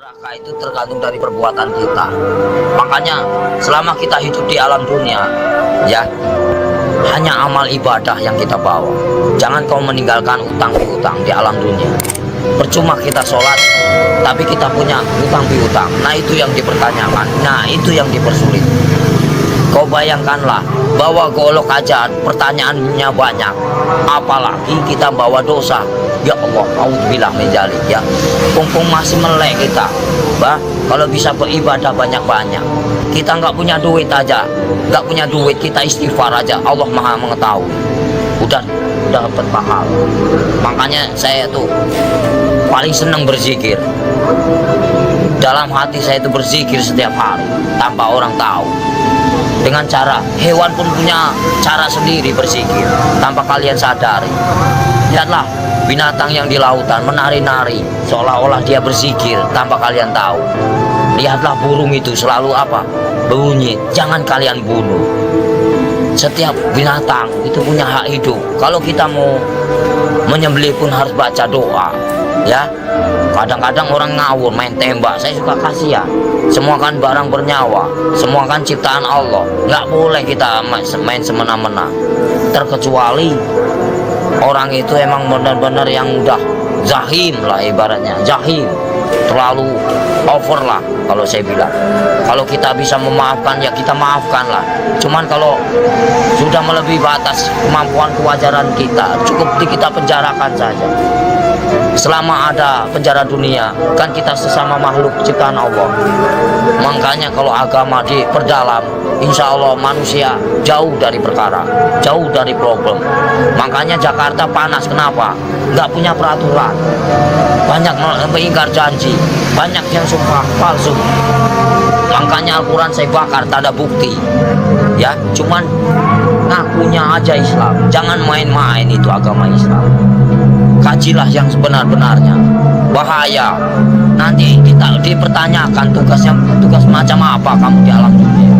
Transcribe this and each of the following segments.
Neraka itu tergantung dari perbuatan kita. Makanya selama kita hidup di alam dunia, ya, hanya amal ibadah yang kita bawa. Jangan kau meninggalkan utang piutang di alam dunia. Percuma kita sholat, tapi kita punya utang piutang. Nah itu yang dipertanyakan. Nah itu yang dipersulit. Kau bayangkanlah, bawa golok aja pertanyaannya banyak, apalagi kita bawa dosa. Ya Allah, auzubillah min dzalik, ya. Mumpung masih melek kita, bah, kalau bisa beribadah banyak-banyak. Kita nggak punya duit aja, nggak punya duit, kita istighfar aja. Allah Maha mengetahui. Udah dapat pahala. Makanya saya tuh paling senang berzikir. Dalam hati saya itu berzikir setiap hari tanpa orang tahu. Dengan cara, hewan pun punya cara sendiri berzikir tanpa kalian sadari. Lihatlah binatang yang di lautan menari-nari seolah-olah dia berzikir tanpa kalian tahu. Lihatlah burung itu selalu apa? Bunyi, jangan kalian bunuh. Setiap binatang itu punya hak hidup. Kalau kita mau menyembelih pun harus baca doa, ya. Kadang-kadang orang ngawur main tembak, saya suka kasihan. Semua kan barang bernyawa, semua kan ciptaan Allah. Nggak boleh kita main semena-mena. Terkecuali orang itu emang benar-benar yang udah zahim lah, ibaratnya zahim, terlalu over lah kalau saya bilang. Kalau kita bisa memaafkan ya kita maafkan lah. Cuman kalau sudah melebihi batas kemampuan kewajaran kita, cukup kita penjarakan saja. Selama ada penjara dunia, kan kita sesama makhluk ciptaan Allah. Makanya kalau agama diperdalam, insya Allah manusia jauh dari perkara, jauh dari problem. Makanya Jakarta panas, kenapa? Nggak punya peraturan, banyak mengingkar janji, banyak yang sumpah palsu. Makanya Al-Quran saya bakar, tak ada bukti, ya. Cuman ngakunya aja Islam. Jangan main-main itu agama Islam. Kajilah yang sebenar-benarnya. Bahaya. Nanti kita dipertanyakan tugas macam apa kamu di alam dunia.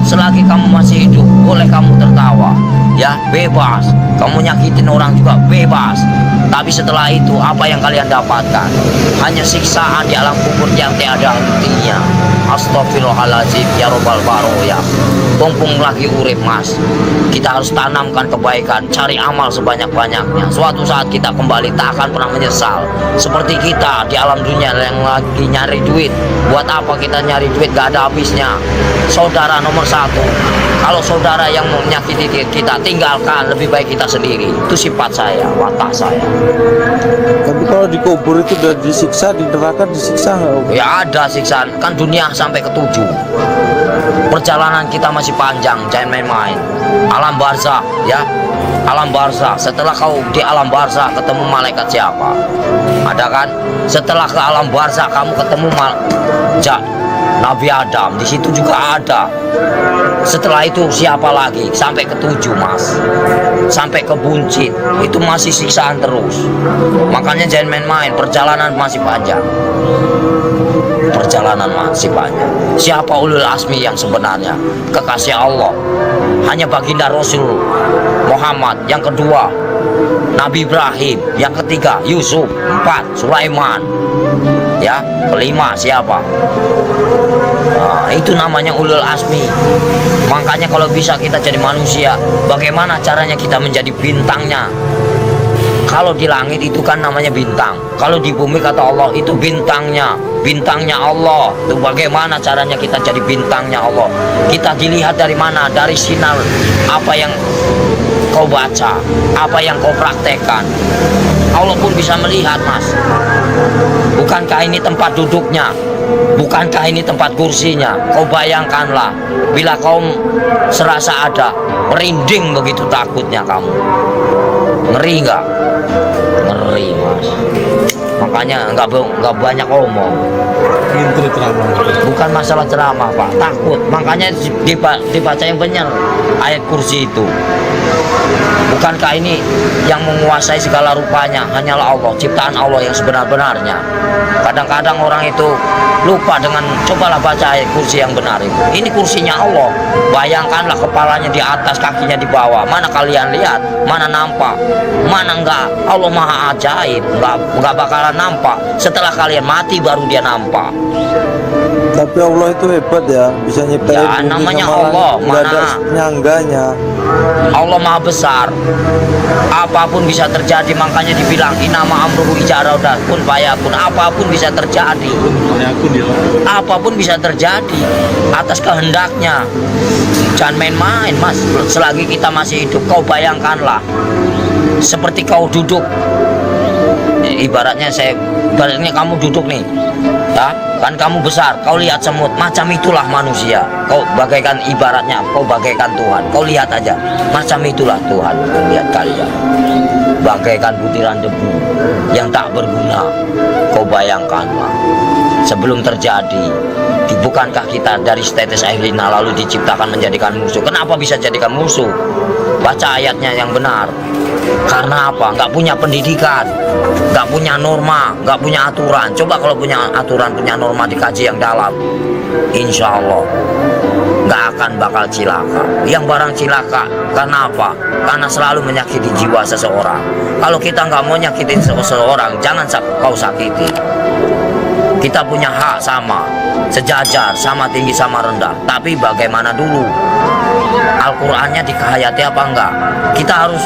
Selagi kamu masih hidup, boleh kamu tertawa, ya, bebas. Kamu nyakitin orang juga bebas. Tapi setelah itu apa yang kalian dapatkan? Hanya siksaan di alam kubur yang tiada hentinya. Astagfirullahaladzim, ya robbal baroya. Mumpung lagi urip, mas, kita harus tanamkan kebaikan, cari amal sebanyak-banyaknya. Suatu saat kita kembali tak akan pernah menyesal. Seperti kita di alam dunia yang lagi nyari duit. Buat apa kita nyari duit, gak ada habisnya. Saudara nomor satu, kalau saudara yang menyakiti kita, tinggalkan. Lebih baik kita sendiri. Itu sifat saya, watak saya. Tapi kalau dikubur itu udah disiksa, di neraka disiksa nggak? Ya ada siksaan, kan dunia sampai ke-7. Perjalanan kita masih panjang, jangan main-main. Alam barzah, ya, alam barzah. Setelah kau di alam barzah ketemu malaikat siapa? Ada kan? Setelah ke alam barzah kamu ketemu Nabi Adam, di situ juga ada. Setelah itu siapa lagi? Sampai ke-7, mas, sampai ke buncit, itu masih siksaan terus. Makanya jangan main-main, perjalanan masih panjang. Perjalanan masih panjang. Siapa ulul asmi yang sebenarnya? Kekasih Allah, hanya baginda Rasul Muhammad. Yang kedua Nabi Ibrahim. Yang ketiga Yusuf. 4 Sulaiman. Ya, kelima siapa? Nah, itu namanya ulul asmi. Makanya kalau bisa kita jadi manusia, bagaimana caranya kita menjadi bintangnya? Kalau di langit itu kan namanya bintang. Kalau di bumi kata Allah itu bintangnya, bintangnya Allah. Itu bagaimana caranya kita jadi bintangnya Allah? Kita dilihat dari mana? Dari sinar apa yang kau baca, apa yang kau praktekkan. Allah pun bisa melihat, mas. Bukankah ini tempat duduknya? Bukankah ini tempat kursinya? Kau bayangkanlah, bila kau serasa ada, merinding begitu takutnya kamu. Ngeri nggak? Ngeri, mas. Makanya nggak banyak omong. Bukan masalah ceramah, pak, takut. Makanya dibaca yang benar ayat kursi itu. Bukankah ini yang menguasai segala rupanya hanyalah Allah, ciptaan Allah yang sebenar-benarnya. Kadang-kadang orang itu lupa dengan, cobalah baca ayat kursi yang benar itu. Ini kursinya Allah. Bayangkanlah kepalanya di atas, kakinya di bawah. Mana kalian lihat? Mana nampak? Mana enggak? Allah maha ajaib. Enggak bakalan nampak. Setelah kalian mati baru dia nampak. Tapi Allah itu hebat ya, bisa nyiptain Ya, bumi namanya sama Allah, langit, nggak ada mana? nyangganya. Allah maha besar. Apapun bisa terjadi, makanya dibilang inama amruhu ijaraudah kun fayakun. Apapun bisa terjadi. Apapun bisa terjadi atas kehendaknya. Jangan main-main, Mas. Selagi kita masih hidup, kau bayangkanlah seperti kau duduk. Ibaratnya kamu duduk nih, ya kan, kamu besar, kau lihat semut, macam itulah manusia. Kau bagaikan, ibaratnya kau bagaikan Tuhan. Kau lihat aja, macam itulah Tuhan. Lihat kalian bagaikan butiran debu yang tak berguna. Kau bayangkanlah, sebelum terjadi, bukankah kita dari status ahlina lalu diciptakan menjadikan musuh? Kenapa bisa jadikan musuh? Baca ayatnya yang benar. Karena apa? Nggak punya pendidikan, nggak punya norma, nggak punya aturan. Coba kalau punya aturan, punya norma, dikaji yang dalam, insya Allah nggak akan bakal cilaka. Yang barang cilaka karena apa? Karena selalu menyakiti jiwa seseorang. Kalau kita nggak mau nyakitin seseorang, jangan kau sakiti. Kita punya hak sama, sejajar, sama tinggi, sama rendah. Tapi bagaimana dulu? Al-Qur'annya dikehayati apa enggak? Kita harus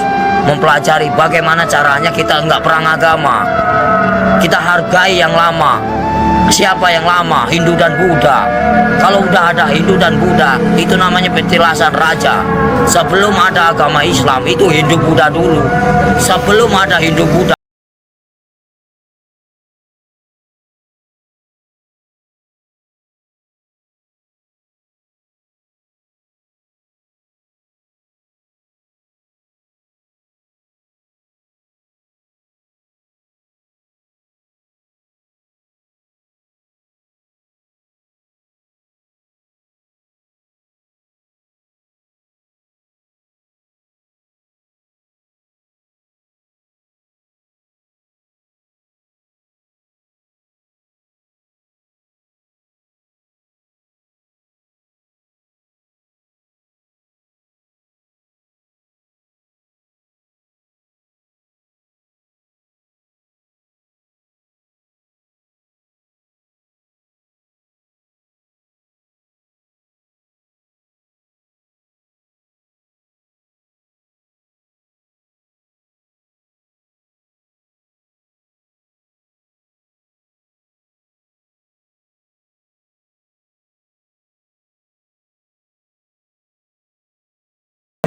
mempelajari bagaimana caranya kita enggak perang agama. Kita hargai yang lama. Siapa yang lama? Hindu dan Buddha. Kalau udah ada Hindu dan Buddha, itu namanya petilasan raja. Sebelum ada agama Islam, itu Hindu Buddha dulu. Sebelum ada Hindu Buddha,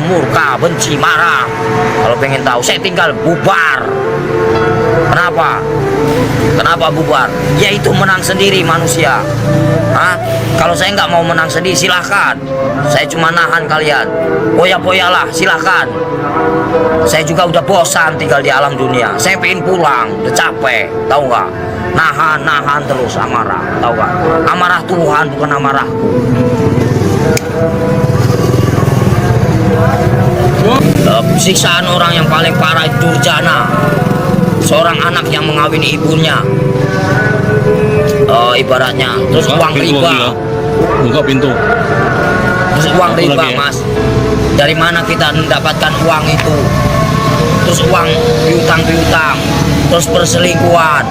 murka, benci, marah. Kalau pengen tahu, saya tinggal bubar. Kenapa? Kenapa bubar? Yaitu menang sendiri manusia. Hah? Kalau saya nggak mau menang sendiri, silahkan. Saya cuma nahan kalian. Poya-poyalah, silahkan. Saya juga udah bosan tinggal di alam dunia. Saya pengen pulang, udah capek, tahu nggak? Nahan terus amarah, tahu nggak? Amarah Tuhan bukan amarahku. Siksaan orang yang paling parah itu durjana. Seorang anak yang mengawini ibunya, ibaratnya, terus uang riba. Buka pintu. Terus uang riba, ya? Mas. Dari mana kita mendapatkan uang itu? Terus uang piutang, terus perselingkuhan,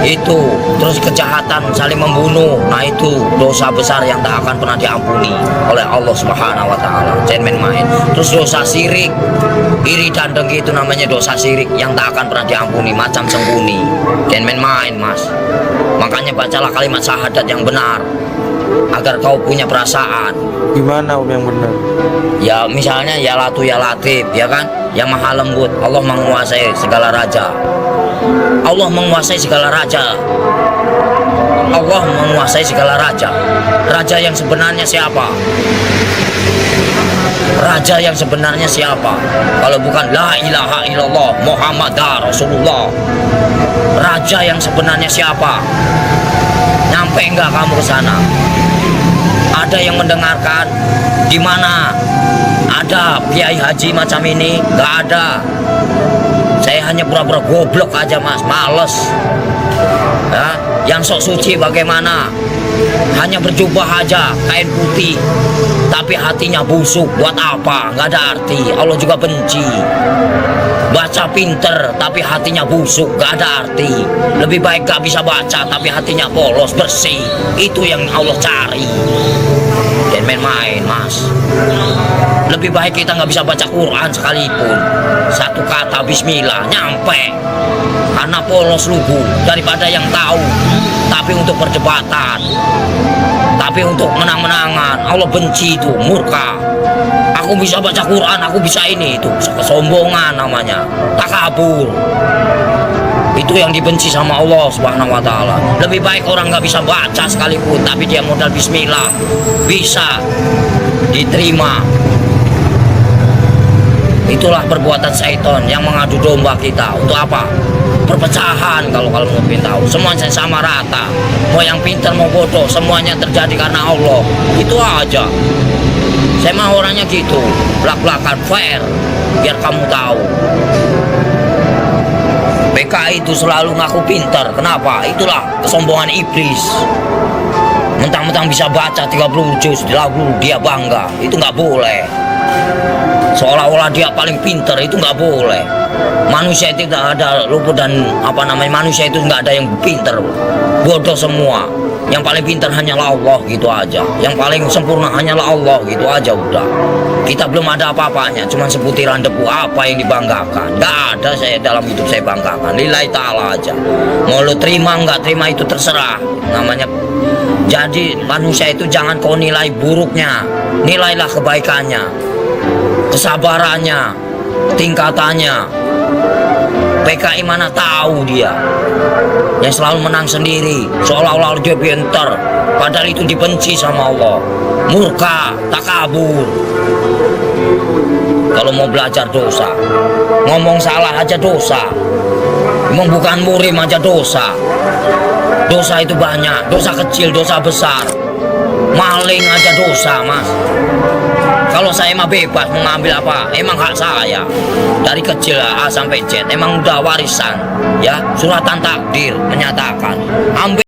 itu, terus kejahatan, saling membunuh. Nah, itu dosa besar yang tak akan pernah diampuni oleh Allah Subhanahu wa taala. Jangan main-main. Terus dosa syirik, iri dan dengki, itu namanya dosa syirik yang tak akan pernah diampuni, macam sembunyi. Jangan main-main, Mas. Makanya bacalah kalimat syahadat yang benar agar kau punya perasaan. Gimana Om yang benar? Ya misalnya ya Latu ya Latif, ya kan, yang maha lembut. Allah menguasai segala raja. Allah menguasai segala raja. Allah menguasai segala raja. Raja yang sebenarnya siapa? Raja yang sebenarnya siapa? Kalau bukan la ilaha illallah Muhammadar Rasulullah. Raja yang sebenarnya siapa? Nyampe enggak kamu ke sana? Ada yang mendengarkan? Di mana Ada kiai haji macam ini? Nggak ada. Saya hanya pura-pura goblok aja mas, males. Ya, yang sok suci bagaimana? Hanya berjubah aja, kain putih, tapi hatinya busuk. Buat apa? Nggak ada arti. Allah juga benci. Baca pinter, tapi hatinya busuk, nggak ada arti. Lebih baik gak bisa baca, tapi hatinya polos, bersih. Itu yang Allah cari. Dan main-main mas. Lebih baik kita nggak bisa baca Quran sekalipun, satu kata Bismillah nyampe, karena polos lugu, daripada yang tahu tapi untuk perdebatan, tapi untuk menang-menangan. Allah benci itu, murka. Aku bisa baca Quran, aku bisa ini, itu kesombongan namanya, takabur. Itu yang dibenci sama Allah Subhanahu wa Ta'ala. Lebih baik orang nggak bisa baca sekalipun, tapi dia modal Bismillah bisa diterima. Itulah perbuatan syaitan yang mengadu domba kita. Untuk apa? Perpecahan. Kalau mau tahu, semuanya sama rata. Mau yang pintar mau bodoh, semuanya terjadi karena Allah. Itu aja. Saya mah orangnya gitu, belak-belakan fair, biar kamu tahu. PKI itu selalu ngaku pintar. Kenapa? Itulah kesombongan iblis. Mentang-mentang bisa baca 30 juz di lagu, dia bangga. Itu nggak boleh. Seolah-olah dia paling pintar, itu nggak boleh. Manusia itu tidak ada luput, dan manusia itu nggak ada yang pintar, bodoh semua. Yang paling pintar hanyalah Allah, gitu aja. Yang paling sempurna hanyalah Allah, gitu aja udah. Kita belum ada apa-apanya, cuma seputiran debu. Apa yang dibanggakan? Nggak ada saya dalam hidup saya banggakan. Lillahi ta'ala aja. Mau lu terima nggak terima itu terserah. Namanya. Jadi manusia itu jangan kau nilai buruknya, nilailah kebaikannya, kesabarannya, tingkatannya. PKI mana tahu dia yang selalu menang sendiri, seolah-olah dia pintar, padahal itu dibenci sama Allah. Murka, takabur. Kalau mau belajar dosa, ngomong salah aja dosa, ngomong bukan murim aja dosa. Dosa itu banyak, dosa kecil, dosa besar. Maling aja dosa mas. Kalau saya mah bebas mengambil apa, emang hak saya. Dari kecil A sampai Z, emang udah warisan. Ya, suratan takdir menyatakan. Ambil